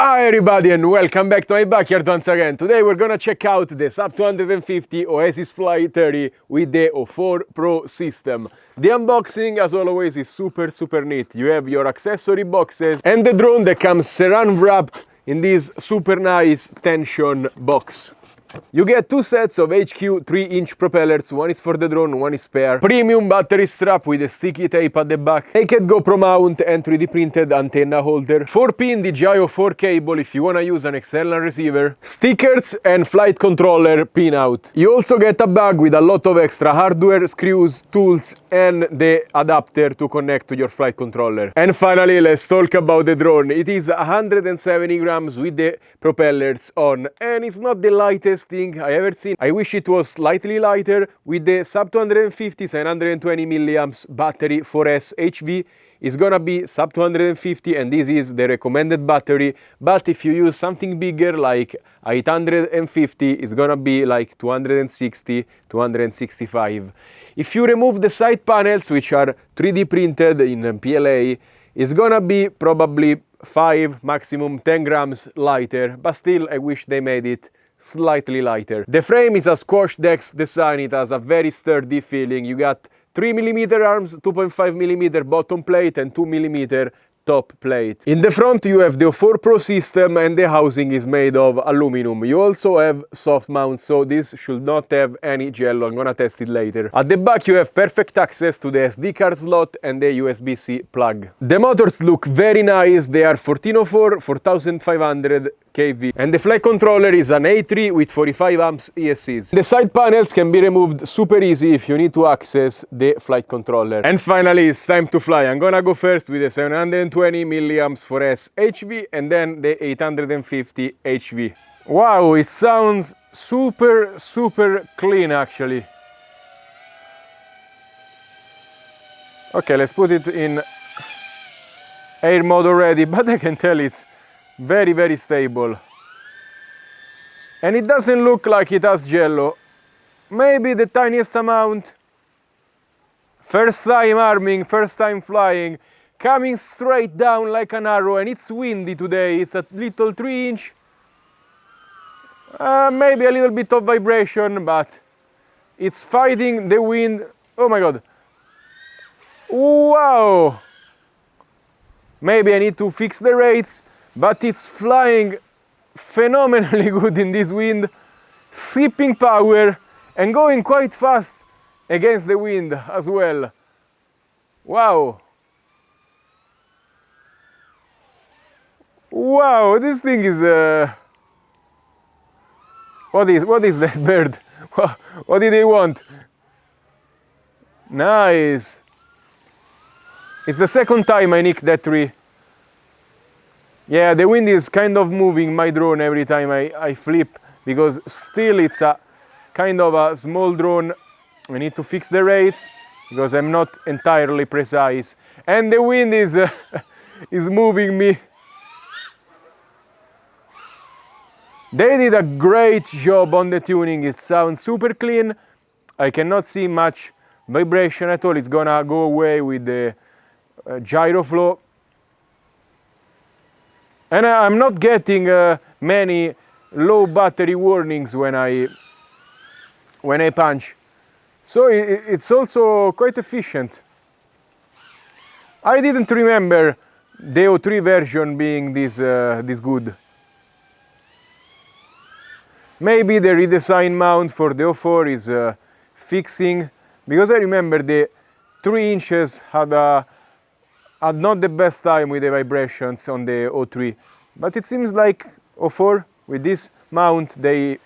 Hi everybody and welcome back to my backyard once again. Today we're gonna check out the Sub250 Oasisfly30 with the O4 Pro system. The unboxing, as always, is super neat. You have your accessory boxes and the drone that comes saran wrapped in this super nice tension box. You get two sets of HQ 3-inch propellers, one is for the drone, one is spare. Premium battery strap with a sticky tape at the back. Naked GoPro mount and 3D printed antenna holder. 4-pin Dji O4 cable if you wanna use an external receiver. Stickers and flight controller pinout. You also get a bag with a lot of extra hardware, screws, tools and the adapter to connect to your flight controller. And finally, let's talk about the drone. It is 170 grams with the propellers on, and it's not the lightest thing I ever seen. I wish it was slightly lighter. With the Sub250 720 milliamps battery 4S HV, it's gonna be Sub250 and this is the recommended battery, but if you use something bigger like 850, it's gonna be like 260, 265. If you remove the side panels, which are 3D printed in PLA, it's gonna be probably 5, maximum 10 grams lighter, but still I wish they made it slightly lighter. The frame is a squash deck design. It has a very sturdy feeling. You got 3mm arms, 2.5mm bottom plate and 2mm top plate. In the front you have the O4 Pro system and the housing is made of aluminum. You also have soft mount, so this should not have any gel. I'm gonna test it later. At the back you have perfect access to the SD card slot and the USB-C plug. The motors look very nice. They are 1404 4500 kV and the flight controller is an A3 with 45 amps ESCs. The side panels can be removed super easy if you need to access the flight controller. And finally, it's time to fly. I'm gonna go first with the 720 milliamps 4S HV and then the 850 HV. Wow, it sounds super clean actually. Okay, let's put it in air mode already, but I can tell it's very stable. And it doesn't look like it has jello. Maybe the tiniest amount. First time arming, first time flying. Coming straight down like an arrow, and it's windy today. It's a little 3-inch. Maybe a little bit of vibration, but it's fighting the wind. Oh my god. Wow! Maybe I need to fix the rates, but it's flying phenomenally good in this wind, sipping power and going quite fast against the wind as well. Wow! Wow, this thing is what is that bird? What did they want? Nice. It's the second time I nicked that tree. Yeah, the wind is kind of moving my drone every time I flip, because still it's a kind of a small drone. I need to fix the rates because I'm not entirely precise, and the wind is is moving me. They did a great job on the tuning. It sounds super clean. I cannot see much vibration at all. It's gonna go away with the gyro flow. And I'm not getting many low battery warnings when I punch. So it's also quite efficient. I didn't remember the O3 version being this good. Maybe the redesigned mount for the O4 is fixing, because I remember the 3 inches had not the best time with the vibrations on the O3, but it seems like O4 with this mount they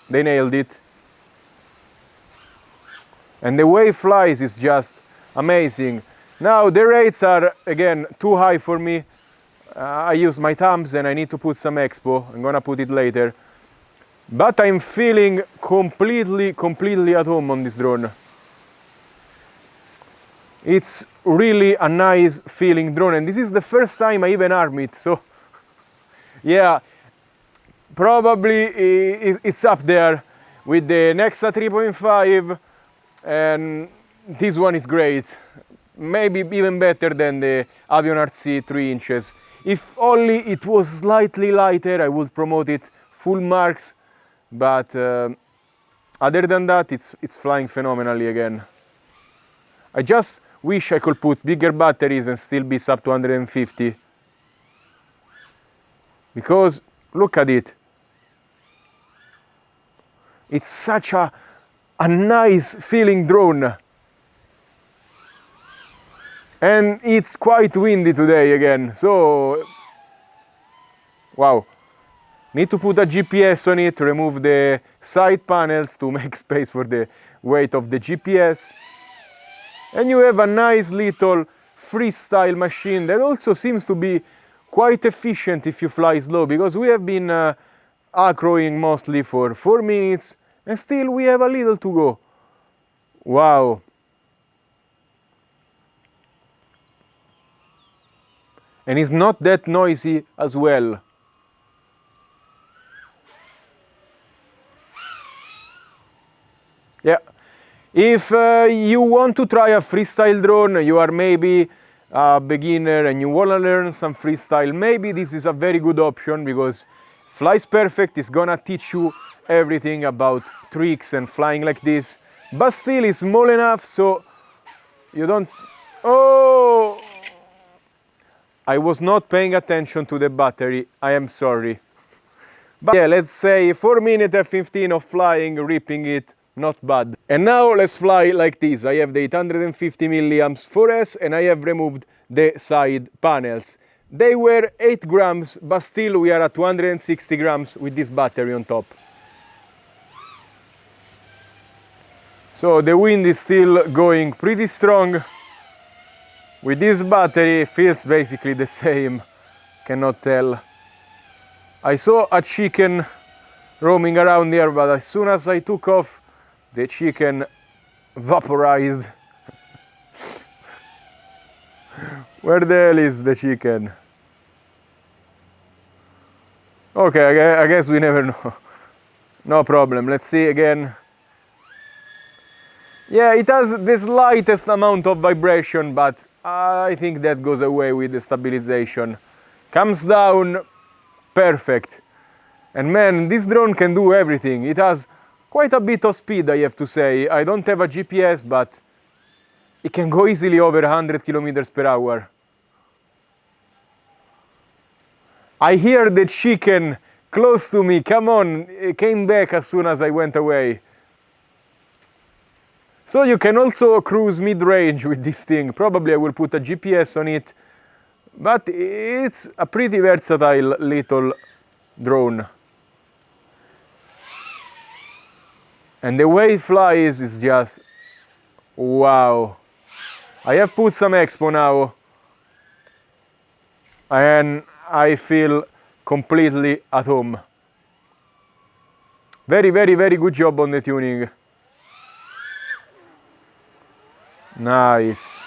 nailed it. And the way it flies is just amazing. Now the rates are again too high for me. I use my thumbs and I need to put some expo. I'm gonna put it later. But I'm feeling completely at home on this drone. It's really a nice feeling drone, and this is the first time I even arm it, so yeah, probably it's up there with the Nexa 3.5, and this one is great. Maybe even better than the Avion RC 3 inches. If only it was slightly lighter, I would promote it full marks, but other than that, it's flying phenomenally again. I just wish I could put bigger batteries and still be sub 250. Because look at it. It's such a nice feeling drone. And it's quite windy today again, so wow. Need to put a GPS on it, remove the side panels to make space for the weight of the GPS. And you have a nice little freestyle machine that also seems to be quite efficient if you fly slow, because we have been acroing mostly for 4 minutes and still we have a little to go. Wow. And it's not that noisy as well. Yeah. If you want to try a freestyle drone, you are maybe a beginner and you want to learn some freestyle, maybe this is a very good option, because Flies Perfect is gonna teach you everything about tricks and flying like this, but still it's small enough so you don't... Oh! I was not paying attention to the battery, I am sorry. But yeah, let's say 4 minutes and 15 of flying, ripping it, not bad. And now let's fly like this. I have the 850 milliamps 4S and I have removed the side panels. They were 8 grams, but still we are at 260 grams with this battery on top. So the wind is still going pretty strong. With this battery, it feels basically the same, cannot tell. I saw a chicken roaming around here, but as soon as I took off, the chicken vaporized. Where the hell is the chicken? Okay, I guess we never know. No problem, let's see again. Yeah, it has the slightest amount of vibration, but I think that goes away with the stabilization. Comes down, perfect. And man, this drone can do everything. It has quite a bit of speed, I have to say. I don't have a GPS, but it can go easily over 100 kilometers per hour. I hear the chicken close to me. Come on, it came back as soon as I went away. So you can also cruise mid-range with this thing. Probably I will put a GPS on it, but it's a pretty versatile little drone. And the way it flies is just wow. I have put some expo now and I feel completely at home. Very, very, very good job on the tuning. Nice.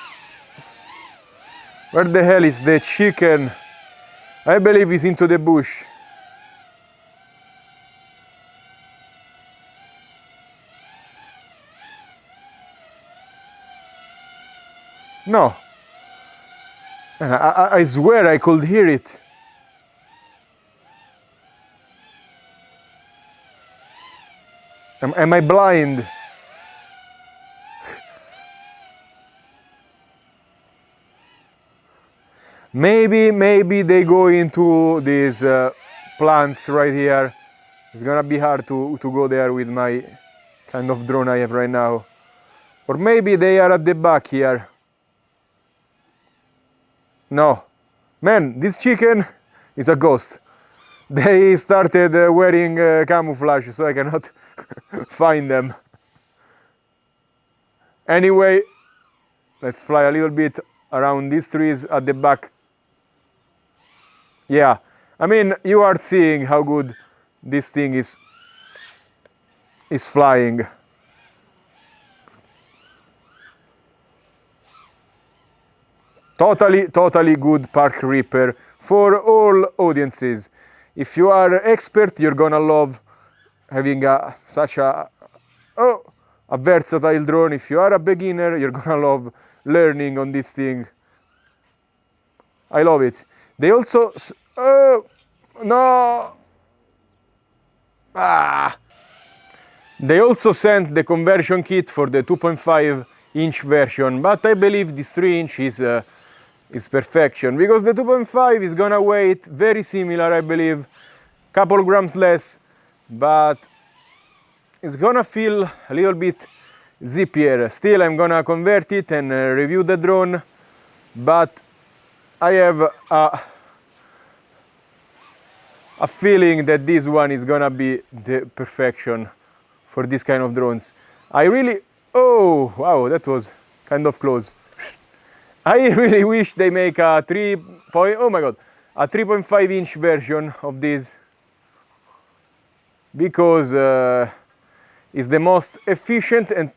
Where the hell is the chicken? I believe he's into the bush. No. I swear I could hear it. Am I blind? Maybe they go into these plants right here. It's gonna be hard to go there with my kind of drone I have right now. Or maybe they are at the back here. No. Man, this chicken is a ghost. They started wearing camouflage, so I cannot find them. Anyway, let's fly a little bit around these trees at the back. Yeah, I mean, you are seeing how good this thing is flying. Totally good park ripper for all audiences. If you are expert, you're gonna love having such a versatile drone. If you are a beginner, you're gonna love learning on this thing. I love it. They also... no! Ah! They also sent the conversion kit for the 2.5-inch version, but I believe this 3-inch is perfection, because the 2.5 is gonna weight very similar, I believe, couple grams less, but it's gonna feel a little bit zippier. Still, I'm gonna convert it and review the drone, but I have a feeling that this one is gonna be the perfection for this kind of drones. I really, oh wow, that was kind of close. I really wish they make a 3.5-inch version of this, because it's the most efficient and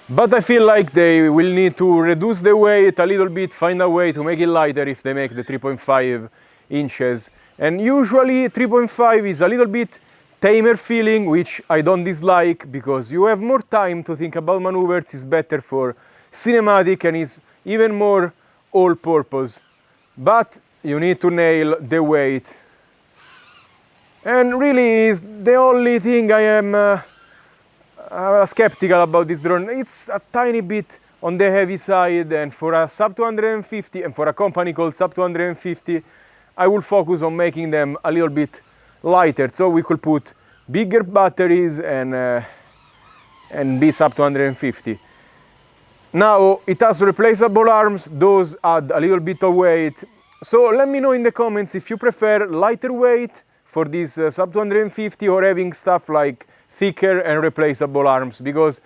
but I feel like they will need to reduce the weight a little bit, find a way to make it lighter if they make the 3.5 inches. And usually 3.5 is a little bit tamer feeling, which I don't dislike, because you have more time to think about maneuvers, it's better for cinematic and is even more all-purpose. But you need to nail the weight. And really is the only thing I am skeptical about this drone. It's a tiny bit on the heavy side, and for a Sub250 and for a company called Sub250, I will focus on making them a little bit lighter, so we could put bigger batteries and be Sub250. Now it has replaceable arms, those add a little bit of weight. So let me know in the comments if you prefer lighter weight for this Sub250 or having stuff like thicker and replaceable arms, because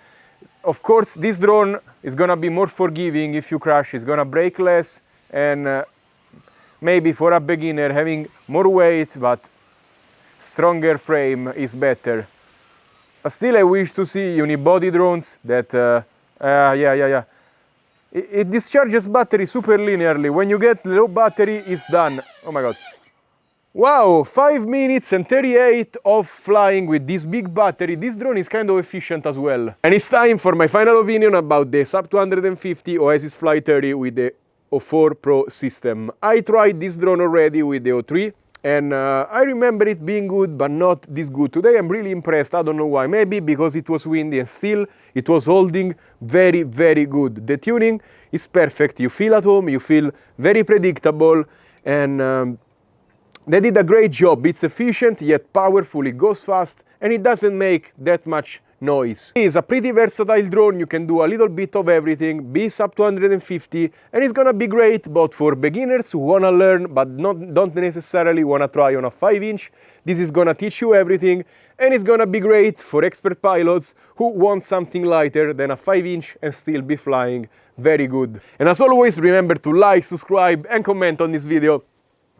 of course this drone is gonna be more forgiving. If you crash, it's gonna break less, and maybe for a beginner having more weight but stronger frame is better. But still, I wish to see unibody drones that it discharges battery super linearly. When you get low battery, it's done. Oh my god. Wow, 5 minutes and 38 of flying with this big battery. This drone is kind of efficient as well. And it's time for my final opinion about the Sub250 Oasisfly30 with the O4 Pro system. I tried this drone already with the O3, and I remember it being good, but not this good. Today I'm really impressed, I don't know why. Maybe because it was windy and still it was holding very, very good. The tuning is perfect, you feel at home, you feel very predictable, and they did a great job. It's efficient yet powerful, it goes fast, and it doesn't make that much noise. It's a pretty versatile drone, you can do a little bit of everything, be Sub250, and it's gonna be great both for beginners who wanna learn but don't necessarily wanna try on a 5-inch. This is gonna teach you everything, and it's gonna be great for expert pilots who want something lighter than a 5-inch and still be flying very good. And as always, remember to like, subscribe, and comment on this video.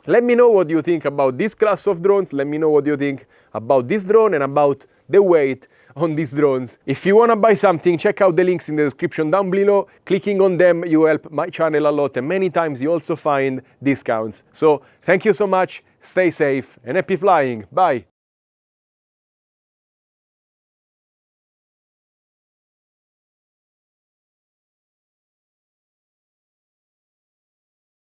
Let me know what you think about this class of drones. Let me know what you think about this drone and about the weight on these drones. If you want to buy something, check out the links in the description down below. Clicking on them, you help my channel a lot, and many times you also find discounts. So thank you so much, stay safe, and happy flying. Bye!